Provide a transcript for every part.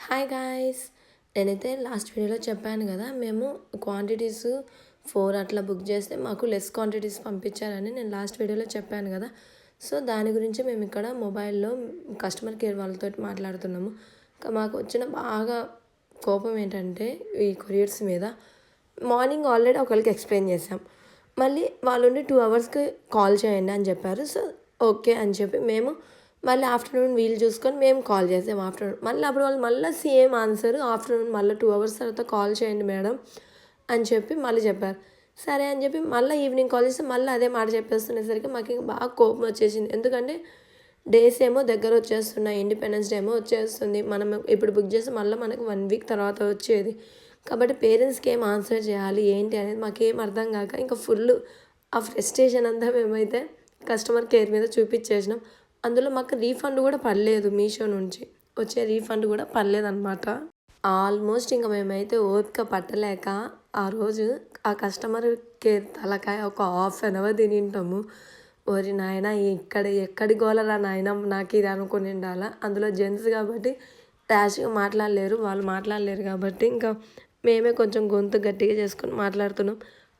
Hi guys! నేనైతే last వీడియోలో చెప్పాను కదా! మేము క్వాంటిటీస్ 4 అట్లా బుక్ చేస్తే మాకు లెస్ క్వాంటిటీస్ పంపించారని నేను లాస్ట్ వీడియోలో చెప్పాను కదా! సో, దాని గురించి మేము ఇక్కడ మొబైల్‌లో కస్టమర్ కేర్ వాళ్ళతోటి మాట్లాడుతున్నాము. మాకు వచ్చిన బాగా కోపం ఏంటంటే ఈ కొరియర్స్ మీద. మార్నింగ్ ఆల్రెడీ ఒకళ్ళకి ఎక్స్‌ప్లెయిన్ చేశాం. మళ్ళీ వాళ్ళుండి 2 అవర్స్‌కి కాల్ చేయండి అని చెప్పారు. సో, ఓకే అని చెప్పి మేము మళ్ళీ ఆఫ్టర్నూన్ వీలు చూసుకొని మేము కాల్ చేసాం ఆఫ్టర్నూన్. మళ్ళీ అప్పుడు వాళ్ళు మళ్ళీ సేమ్ ఆన్సర్ ఆఫ్టర్నూన్ మళ్ళీ 2 అవర్స్ తర్వాత కాల్ చేయండి మేడం అని చెప్పి మళ్ళీ చెప్పారు. సరే అని చెప్పి మళ్ళీ ఈవినింగ్ కాల్ చేస్తే మళ్ళీ అదే మాట చెప్పేస్తునేసరికి మాకు ఇంక బాగా కోపం వచ్చేసింది. ఎందుకంటే డేస్ ఏమో దగ్గర వచ్చేస్తున్నాయి. ఇండిపెండెన్స్ డే ఏమో వచ్చేస్తుంది. మనం ఇప్పుడు బుక్ చేస్తే మళ్ళీ మనకు 1 వీక్ తర్వాత వచ్చేది. కాబట్టి పేరెంట్స్కి ఏం ఆన్సర్ చేయాలి ఏంటి అనేది మాకేం అర్థం కాక ఇంకా ఫుల్ ఆ ఫ్రస్ట్రేషన్ అంతా మేమైతే కస్టమర్ కేర్ మీద చూపించేసినాం. అందులో మాకు రీఫండ్ కూడా పడలేదు. మీషో నుంచి వచ్చే రీఫండ్ కూడా పడలేదన్నమాట. ఆల్మోస్ట్ ఇంకా మేమైతే ఓపిక పట్టలేక ఆ రోజు ఆ కస్టమర్ కేర్ తలకాయ ఒక హాఫ్ అన్ అవర్ తినింటాము. ఓరి నాయన ఎక్కడి గోలరా నాయన నాకు ఇది అనుకుని ఉండాలా. అందులో జెంట్స్ కాబట్టి ర్యాష్గా మాట్లాడలేరు. వాళ్ళు మాట్లాడలేరు కాబట్టి ఇంకా మేమే కొంచెం గొంతు గట్టిగా చేసుకొని మాట్లాడుతున్నాం.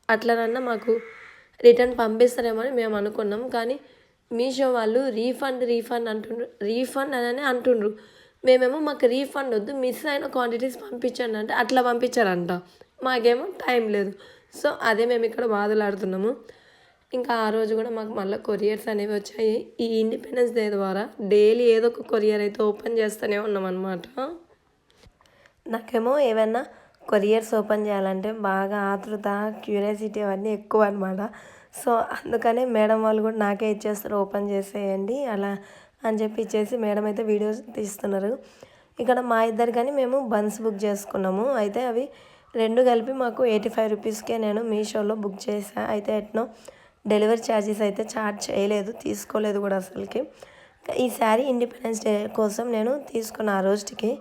అట్లనన్నా మాకు రిటర్న్ పంపిస్తారేమో అని మేము అనుకున్నాం. కానీ మీషో వాళ్ళు రీఫండ్ అంటుండ్రు. రీఫండ్ అని అంటుండ్రు. మేమేమో మాకు రీఫండ్ వద్దు, మిస్ అయిన క్వాంటిటీస్ పంపించండి అంటే అట్లా పంపించారంట. మాకేమో టైం లేదు. సో, అదే మేము ఇక్కడ బాధలాడుతున్నాము. ఇంకా ఆ రోజు కూడా మాకు మళ్ళీ కొరియర్స్ అనేవి వచ్చాయి. ఈ ఇండిపెండెన్స్ డే ద్వారా డైలీ ఏదో ఒక కొరియర్ అయితే ఓపెన్ చేస్తూనే ఉన్నాం అనమాట. నాకేమో ఏమైనా కొరియర్స్ ఓపెన్ చేయాలంటే బాగా ఆతృత, క్యూరియాసిటీ అవన్నీ ఎక్కువ అనమాట. సో, అందుకనే మేడం వాళ్ళు కూడా నాకే ఇచ్చేస్తారు, ఓపెన్ చేసేయండి అలా అని చెప్పి ఇచ్చేసి మేడం అయితే వీడియోస్ తీస్తున్నారు. ఇక్కడ మా ఇద్దరికని మేము బన్స్ బుక్ చేసుకున్నాము. అయితే అవి 2 కలిపి మాకు 85 రూపీస్కే నేను మీషోలో బుక్ చేసా. అయితే ఎట్నో డెలివరీ ఛార్జెస్ అయితే చార్జ్ చేయలేదు, తీసుకోలేదు కూడా అసలుకి. ఈ శారీ ఇండిపెండెన్స్ డే కోసం నేను తీసుకున్న ఆ రోజుకి.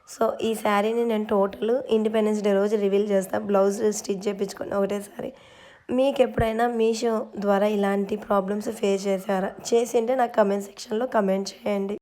సో, ఈ శారీని నేను టోటల్ ఇండిపెండెన్స్ డే రోజు రివీల్ చేస్తాను. బ్లౌజ్ స్టిచ్ చేయించుకుని ఒకటేసారి. మీకు ఎప్పుడైనా మీషో ద్వారా ఇలాంటి ప్రాబ్లమ్స్ ఫేస్ చేశారా? చేసింటే నాకు కమెంట్ సెక్షన్లో కమెంట్ చేయండి.